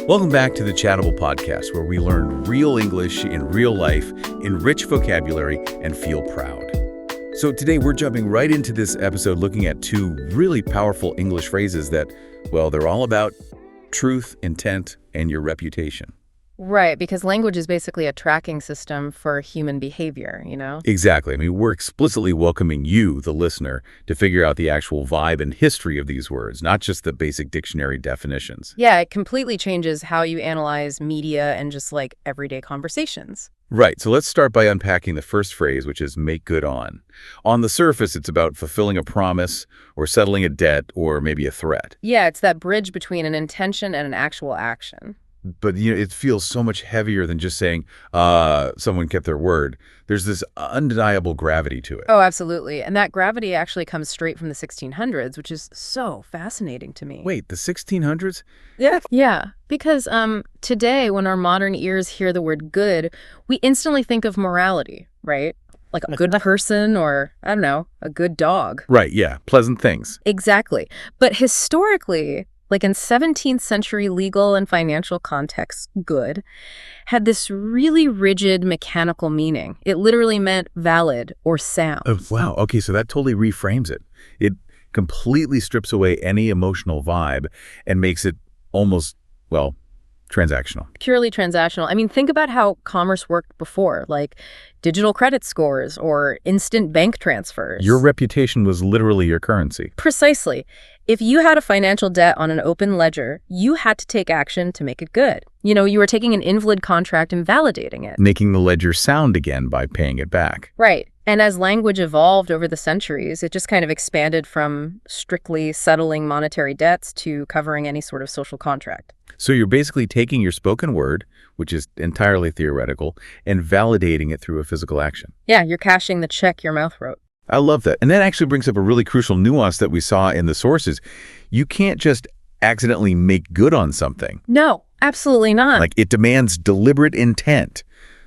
Welcome back to the Chattable Podcast, where we learn real English in real life, enrich vocabulary, and feel proud. So today we're jumping right into this episode looking at two really powerful English phrases that, well, they're all about truth, intent, and your reputation. Right, because language is basically a tracking system for human behavior, you know? Exactly. I mean, we're explicitly welcoming you, the listener, to figure out the actual vibe and history of these words, not just the basic dictionary definitions. Yeah, it completely changes how you analyze media and just like everyday conversations. Right, so let's start by unpacking the first phrase, which is make good on. On the surface, it's about fulfilling a promise or settling a debt or maybe a threat. Yeah, it's that bridge between an intention and an actual action. But it feels so much heavier than just saying someone kept their word. There's this undeniable gravity to it. Oh, absolutely. And that gravity actually comes straight from the 1600s, which is so fascinating to me. Wait, the 1600s? Yeah, because today, when our modern ears hear the word good, we instantly think of morality, right? Like a good person or, I don't know, a good dog. Right, yeah, pleasant things. Exactly. But historically, like in 17th century legal and financial contexts, good had this really rigid mechanical meaning. It literally meant valid or sound. Oh, wow. Okay, so that totally reframes it. It completely strips away any emotional vibe and makes it almost, well, transactional. Purely transactional. I mean, think about how commerce worked before, like digital credit scores or instant bank transfers. Your reputation was literally your currency. Precisely. If you had a financial debt on an open ledger, you had to take action to make it good. You know, you were taking an invalid contract and validating it. Making the ledger sound again by paying it back. Right. And as language evolved over the centuries, it just kind of expanded from strictly settling monetary debts to covering any sort of social contract. So you're basically taking your spoken word, which is entirely theoretical, and validating it through a physical action. Yeah, you're cashing the check your mouth wrote. I love that. And that actually brings up a really crucial nuance that we saw in the sources. You can't just accidentally make good on something. No, absolutely not. Like, it demands deliberate intent.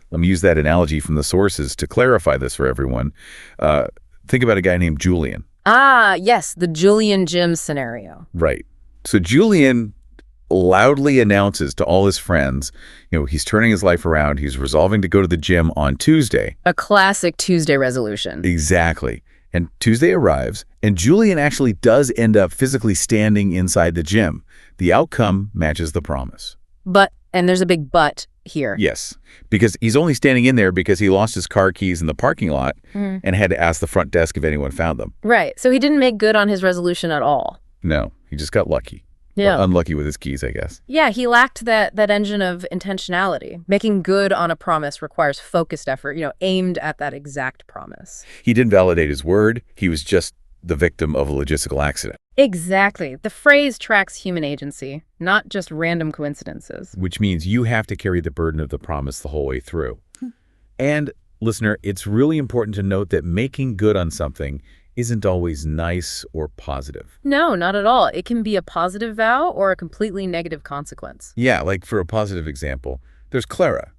Let me use that analogy from the sources to clarify this for everyone. Think about a guy named Julian. Ah, yes, the Julian Jim scenario. Right. So Julian loudly announces to all his friends, he's turning his life around. He's resolving to go to the gym on Tuesday. A classic Tuesday resolution. Exactly. And Tuesday arrives, and Julian actually does end up physically standing inside the gym. The outcome matches the promise. But, and there's a big but here. Yes, because he's only standing in there because he lost his car keys in the parking lot and had to ask the front desk if anyone found them. Right. So he didn't make good on his resolution at all. No, he just got lucky. Yeah. Well, unlucky with his keys, I guess. Yeah, he lacked that engine of intentionality. Making good on a promise requires focused effort, aimed at that exact promise. He didn't validate his word. He was just the victim of a logistical accident. Exactly. The phrase tracks human agency, not just random coincidences. Which means you have to carry the burden of the promise the whole way through. And, listener, it's really important to note that making good on something isn't always nice or positive. No, not at all. It can be a positive vow or a completely negative consequence. Yeah, like for a positive example, there's Clara.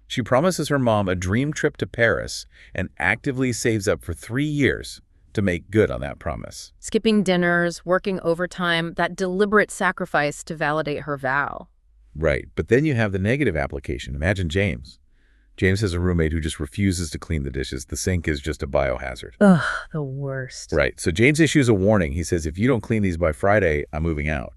She promises her mom a dream trip to Paris and actively saves up for 3 years to make good on that promise. Skipping dinners, working overtime, that deliberate sacrifice to validate her vow. Right, but then you have the negative application. Imagine James. James has a roommate who just refuses to clean the dishes. The sink is just a biohazard. Ugh, the worst. Right. So James issues a warning. He says, if you don't clean these by Friday, I'm moving out.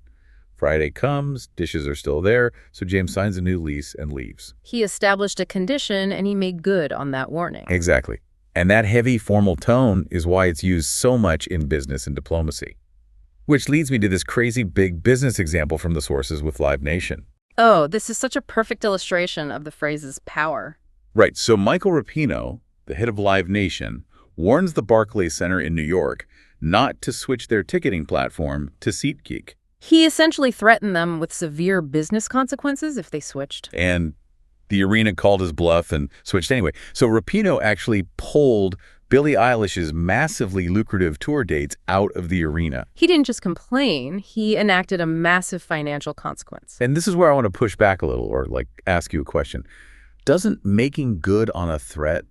Friday comes, dishes are still there, so James signs a new lease and leaves. He established a condition and he made good on that warning. Exactly. And that heavy formal tone is why it's used so much in business and diplomacy. Which leads me to this crazy big business example from the sources with Live Nation. Oh, this is such a perfect illustration of the phrase's power. Right, so Michael Rapino, the head of Live Nation, warns the Barclays Center in New York not to switch their ticketing platform to Seatgeek. He essentially threatened them with severe business consequences if they switched. And the arena called his bluff and switched anyway. So Rapino actually pulled Billie Eilish's massively lucrative tour dates out of the arena. He didn't just complain, he enacted a massive financial consequence. And this is where I want to push back a little or ask you a question. Doesn't making good on a threat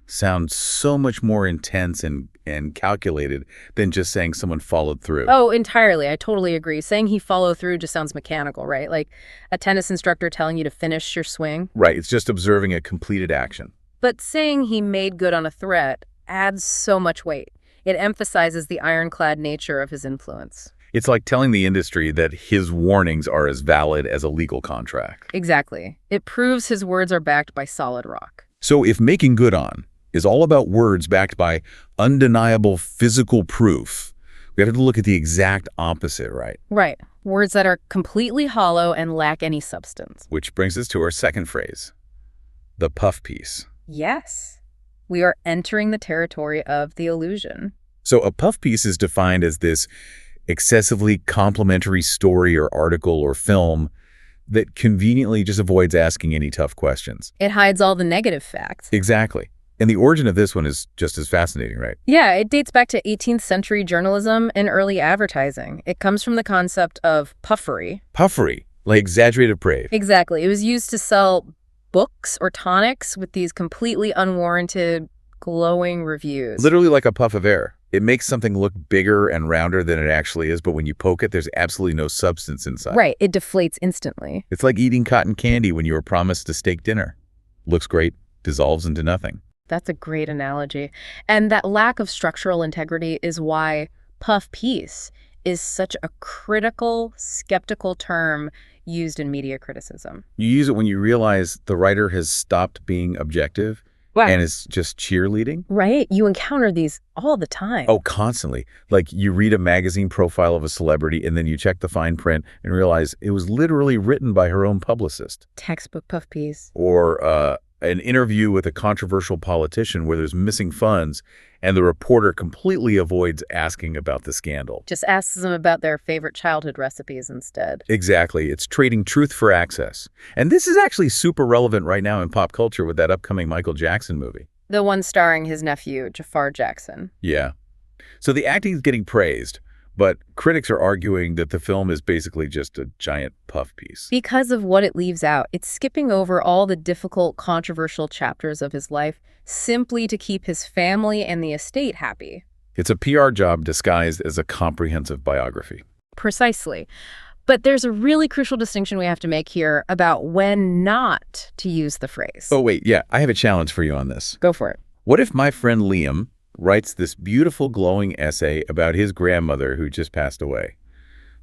sound so much more intense and and calculated than just saying someone followed through. Oh, entirely. I totally agree. Saying he followed through just sounds mechanical, right? Like a tennis instructor telling you to finish your swing. Right, it's just observing a completed action. But saying he made good on a threat adds so much weight. It emphasizes the ironclad nature of his influence. It's like telling the industry that his warnings are as valid as a legal contract. Exactly. It proves his words are backed by solid rock. So if making good on is all about words backed by undeniable physical proof, we have to look at the exact opposite, right? Right. Words that are completely hollow and lack any substance. Which brings us to our second phrase, the puff piece. Yes. We are entering the territory of the illusion. So a puff piece is defined as this excessively complimentary story or article or film that conveniently just avoids asking any tough questions. It hides all the negative facts. Exactly. And the origin of this one is just as fascinating, right? Yeah, it dates back to 18th century journalism and early advertising. It comes from the concept of puffery. Puffery, like exaggerated praise. Exactly. It was used to sell books or tonics with these completely unwarranted, glowing reviews. Literally like a puff of air. It makes something look bigger and rounder than it actually is, but when you poke it, there's absolutely no substance inside. Right. It deflates instantly. It's like eating cotton candy when you were promised a steak dinner. Looks great, dissolves into nothing. That's a great analogy. And that lack of structural integrity is why puff piece is such a critical, skeptical term used in media criticism. You use it when you realize the writer has stopped being objective and is just cheerleading. Right? You encounter these all the time. Oh, constantly. Like you read a magazine profile of a celebrity and then you check the fine print and realize it was literally written by her own publicist. Textbook puff piece. Or an interview with a controversial politician where there's missing funds and the reporter completely avoids asking about the scandal. Just asks them about their favorite childhood recipes instead. Exactly. It's trading truth for access. And this is actually super relevant right now in pop culture with that upcoming Michael Jackson movie. The one starring his nephew, Jafaar Jackson. Yeah. So the acting is getting praised, but critics are arguing that the film is basically just a giant puff piece. Because of what it leaves out, it's skipping over all the difficult, controversial chapters of his life simply to keep his family and the estate happy. It's a PR job disguised as a comprehensive biography. Precisely. But there's a really crucial distinction we have to make here about when not to use the phrase. Oh, wait, yeah, I have a challenge for you on this. Go for it. What if my friend Liam writes this beautiful glowing essay about his grandmother who just passed away?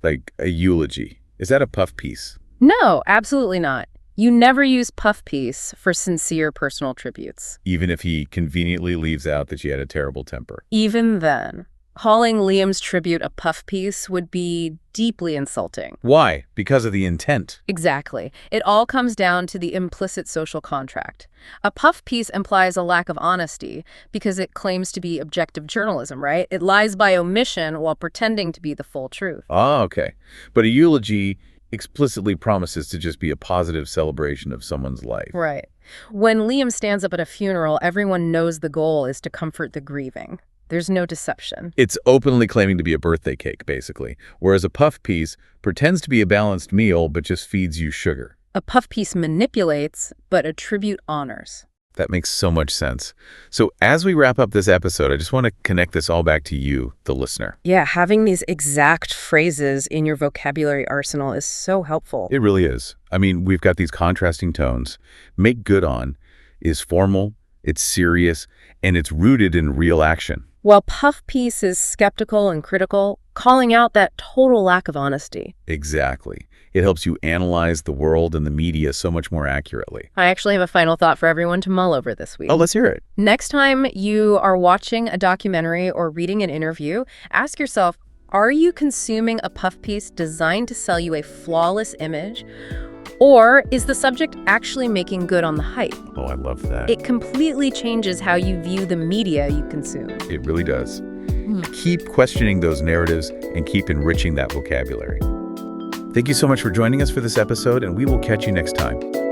Like a eulogy. Is that a puff piece? No, absolutely not. You never use puff piece for sincere personal tributes. Even if he conveniently leaves out that she had a terrible temper. Even then, calling Liam's tribute a puff piece would be deeply insulting. Why? Because of the intent. Exactly. It all comes down to the implicit social contract. A puff piece implies a lack of honesty because it claims to be objective journalism, right? It lies by omission while pretending to be the full truth. Ah, okay. But a eulogy explicitly promises to just be a positive celebration of someone's life. Right. When Liam stands up at a funeral, everyone knows the goal is to comfort the grieving. There's no deception. It's openly claiming to be a birthday cake, basically, whereas a puff piece pretends to be a balanced meal but just feeds you sugar. A puff piece manipulates, but a tribute honors. That makes so much sense. So as we wrap up this episode, I just want to connect this all back to you, the listener. Yeah, having these exact phrases in your vocabulary arsenal is so helpful. It really is. I mean, we've got these contrasting tones. Make good on is formal, it's serious, and it's rooted in real action. While puff piece is skeptical and critical, calling out that total lack of honesty. Exactly. It helps you analyze the world and the media so much more accurately. I actually have a final thought for everyone to mull over this week. Oh, let's hear it. Next time you are watching a documentary or reading an interview, ask yourself, are you consuming a puff piece designed to sell you a flawless image? Or is the subject actually making good on the hype? Oh, I love that. It completely changes how you view the media you consume. It really does. Keep questioning those narratives and keep enriching that vocabulary. Thank you so much for joining us for this episode, and we will catch you next time.